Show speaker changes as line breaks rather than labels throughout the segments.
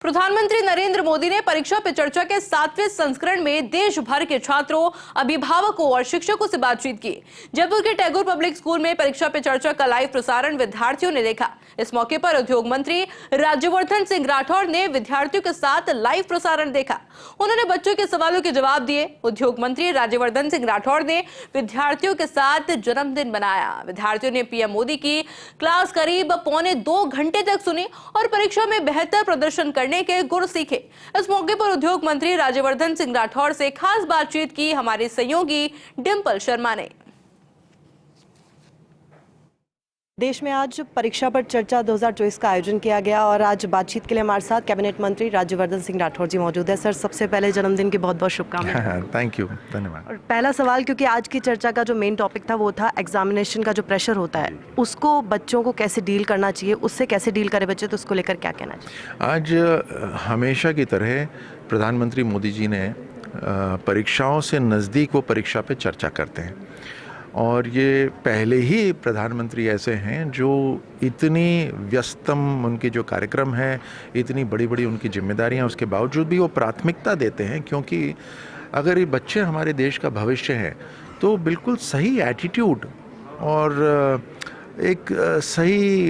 प्रधानमंत्री नरेंद्र मोदी ने परीक्षा पे चर्चा के 7वें संस्करण में देश भर के छात्रों, अभिभावकों और शिक्षकों से बातचीत की। जयपुर के टैगोर पब्लिक स्कूल में परीक्षा पे चर्चा का लाइव प्रसारण विद्यार्थियों ने देखा। इस मौके पर उद्योग मंत्री राज्यवर्धन सिंह राठौड़ ने विद्यार्थियों के साथ लाइव प्रसारण देखा। उन्होंने बच्चों के सवालों के जवाब दिए। उद्योग मंत्री राज्यवर्धन सिंह राठौड़ ने विद्यार्थियों के साथ जन्मदिन मनाया। विद्यार्थियों ने पीएम मोदी की क्लास करीब 1.25 घंटे तक सुनी और परीक्षा में बेहतर प्रदर्शन करने के गुर सीखे। इस मौके पर उद्योग मंत्री राज्यवर्धन सिंह राठौड़ से खास बातचीत की हमारी सहयोगी डिंपल शर्मा ने।
देश में आज परीक्षा पर चर्चा 2024 का आयोजन किया गया और आज बातचीत के लिए हमारे साथ कैबिनेट मंत्री राज्यवर्धन सिंह राठौड़ जी मौजूद है। सर, सबसे पहले जन्मदिन की बहुत बहुत शुभकामनाएं।
थैंक यू, धन्यवाद।
और पहला सवाल, क्योंकि आज की चर्चा का जो मेन टॉपिक था वो था एग्जामिनेशन का जो प्रेशर होता है, उसको बच्चों को कैसे डील करना चाहिए, उससे कैसे डील करे बच्चे, तो उसको लेकर क्या कहना चाहिए?
आज हमेशा की तरह प्रधानमंत्री मोदी जी ने परीक्षाओं से नज़दीक वो परीक्षा पे चर्चा करते हैं और ये पहले ही प्रधानमंत्री ऐसे हैं जो इतनी व्यस्तम उनकी जो कार्यक्रम है, इतनी बड़ी बड़ी उनकी जिम्मेदारियां, उसके बावजूद भी वो प्राथमिकता देते हैं, क्योंकि अगर ये बच्चे हमारे देश का भविष्य हैं तो बिल्कुल सही एटीट्यूड और एक सही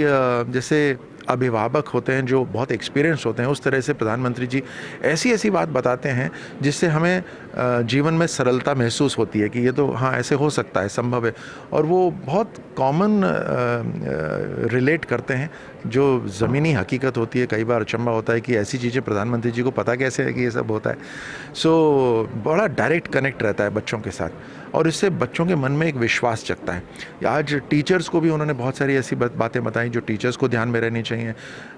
जैसे अभिभावक होते हैं जो बहुत एक्सपीरियंस होते हैं, उस तरह से प्रधानमंत्री जी ऐसी ऐसी बात बताते हैं जिससे हमें जीवन में सरलता महसूस होती है कि ये तो हाँ ऐसे हो सकता है, संभव है। और वो बहुत कॉमन रिलेट करते हैं जो ज़मीनी हकीकत होती है। कई बार अचंभा होता है कि ऐसी चीज़ें प्रधानमंत्री जी को पता कैसे है कि ये सब होता है। सो बड़ा डायरेक्ट कनेक्ट रहता है बच्चों के साथ और इससे बच्चों के मन में एक विश्वास जगता है। आज टीचर्स को भी उन्होंने बहुत सारी ऐसी बातें बताई जो टीचर्स को ध्यान में रहनी चाहिए,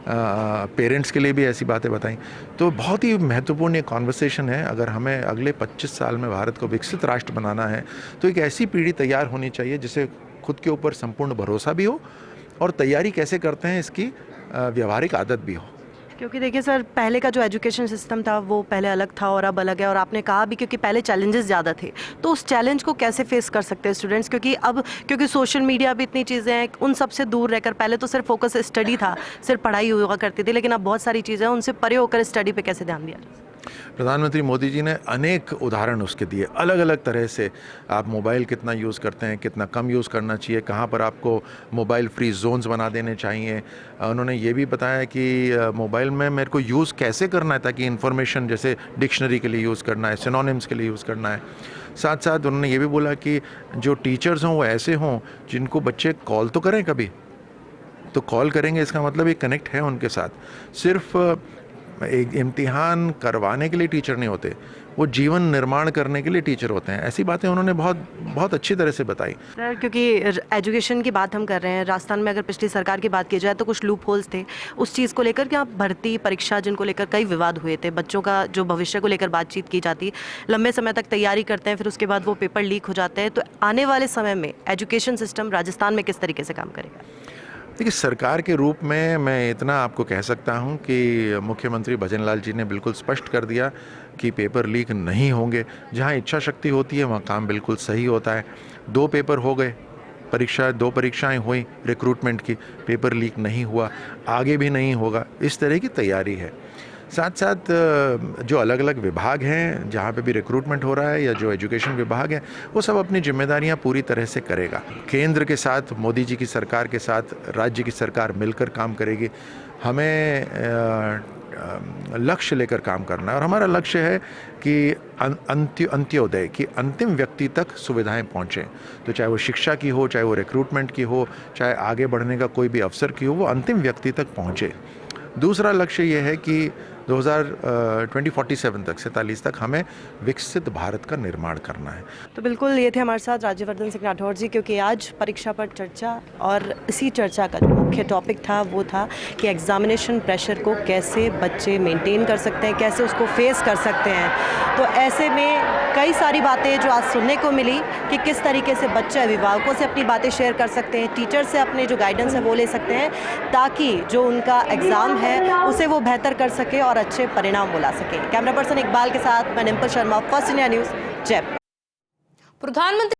पेरेंट्स के लिए भी ऐसी बातें बताई। तो बहुत ही महत्वपूर्ण ये कॉन्वर्सेशन है। अगर हमें अगले 25 साल में भारत को विकसित राष्ट्र बनाना है तो एक ऐसी पीढ़ी तैयार होनी चाहिए जिसे खुद के ऊपर संपूर्ण भरोसा भी हो और तैयारी कैसे करते हैं इसकी व्यवहारिक आदत भी हो।
क्योंकि देखिए सर, पहले का जो एजुकेशन सिस्टम था वो पहले अलग था और अब अलग है, और आपने कहा भी क्योंकि पहले चैलेंजेस ज़्यादा थे, तो उस चैलेंज को कैसे फेस कर सकते हैं स्टूडेंट्स? क्योंकि सोशल मीडिया भी इतनी चीज़ें हैं, उन सब से दूर रहकर पहले तो सिर्फ फोकस स्टडी था, सिर्फ पढ़ाई हुआ करती थी, लेकिन अब बहुत सारी चीज़ें हैं, उनसे परे होकर स्टडी पे कैसे ध्यान दिया?
प्रधानमंत्री मोदी जी ने अनेक उदाहरण उसके दिए, अलग अलग तरह से। आप मोबाइल कितना यूज़ करते हैं, कितना कम यूज़ करना चाहिए, कहाँ पर आपको मोबाइल फ्री जोन्स बना देने चाहिए। उन्होंने ये भी बताया कि मोबाइल में मेरे को यूज़ कैसे करना है ताकि इन्फॉर्मेशन जैसे डिक्शनरी के लिए यूज़ करना है, सिनोनिम्स के लिए यूज़ करना है। साथ साथ उन्होंने ये भी बोला कि जो टीचर्स हों वो ऐसे हों जिनको बच्चे कॉल तो करें, कभी तो कॉल करेंगे इसका मतलब ये कनेक्ट है उनके साथ। सिर्फ एक इम्तिहान करवाने के लिए टीचर नहीं होते, वो जीवन निर्माण करने के लिए टीचर होते हैं। ऐसी बातें उन्होंने बहुत अच्छी तरह से बताई।
सर, क्योंकि एजुकेशन की बात हम कर रहे हैं, राजस्थान में अगर पिछली सरकार की बात की जाए तो कुछ लूप होल्स थे उस चीज़ को लेकर, क्या भर्ती परीक्षा जिनको लेकर कई विवाद हुए थे, बच्चों का जो भविष्य को लेकर बातचीत की जाती, लंबे समय तक तैयारी करते हैं, फिर उसके बाद वो पेपर लीक हो जाते हैं। तो आने वाले समय में एजुकेशन सिस्टम राजस्थान में किस तरीके से काम करेगा?
देखिए, सरकार के रूप में मैं इतना आपको कह सकता हूं कि मुख्यमंत्री भजन लाल जी ने बिल्कुल स्पष्ट कर दिया कि पेपर लीक नहीं होंगे। जहां इच्छा शक्ति होती है वहां काम बिल्कुल सही होता है। 2 पेपर हो गए, 2 परीक्षाएं हुई रिक्रूटमेंट की, पेपर लीक नहीं हुआ, आगे भी नहीं होगा, इस तरह की तैयारी है। साथ साथ जो अलग अलग विभाग हैं जहाँ पे भी रिक्रूटमेंट हो रहा है या जो एजुकेशन विभाग है वो सब अपनी जिम्मेदारियाँ पूरी तरह से करेगा। केंद्र के साथ, मोदी जी की सरकार के साथ राज्य की सरकार मिलकर काम करेगी। हमें लक्ष्य लेकर काम करना है और हमारा लक्ष्य है कि अंत्योदय की अंतिम व्यक्ति तक सुविधाएं पहुंचें। तो चाहे वो शिक्षा की हो, चाहे वो रिक्रूटमेंट की हो, चाहे आगे बढ़ने का कोई भी अवसर की हो, वो अंतिम व्यक्ति तक पहुंचे। दूसरा लक्ष्य ये है कि 2047 तक 47 तक हमें विकसित भारत का निर्माण करना है।
तो बिल्कुल, ये थे हमारे साथ राज्यवर्धन सिंह राठौड़ जी, क्योंकि आज परीक्षा पर चर्चा और इसी चर्चा का जो मुख्य टॉपिक था वो था कि एग्जामिनेशन प्रेशर को कैसे बच्चे मेंटेन कर सकते हैं, कैसे उसको फेस कर सकते हैं। तो ऐसे में कई सारी बातें जो आज सुनने को मिली कि किस तरीके से बच्चे अभिभावकों से अपनी बातें शेयर कर सकते हैं, टीचर से अपने जो गाइडेंस है वो ले सकते हैं, ताकि जो उनका एग्ज़ाम है उसे वो बेहतर कर सके और अच्छे परिणाम वो ला सके। कैमरा पर्सन इकबाल के साथ मैं Dimple Sharma, first India news, Jaipur.
प्रधानमंत्री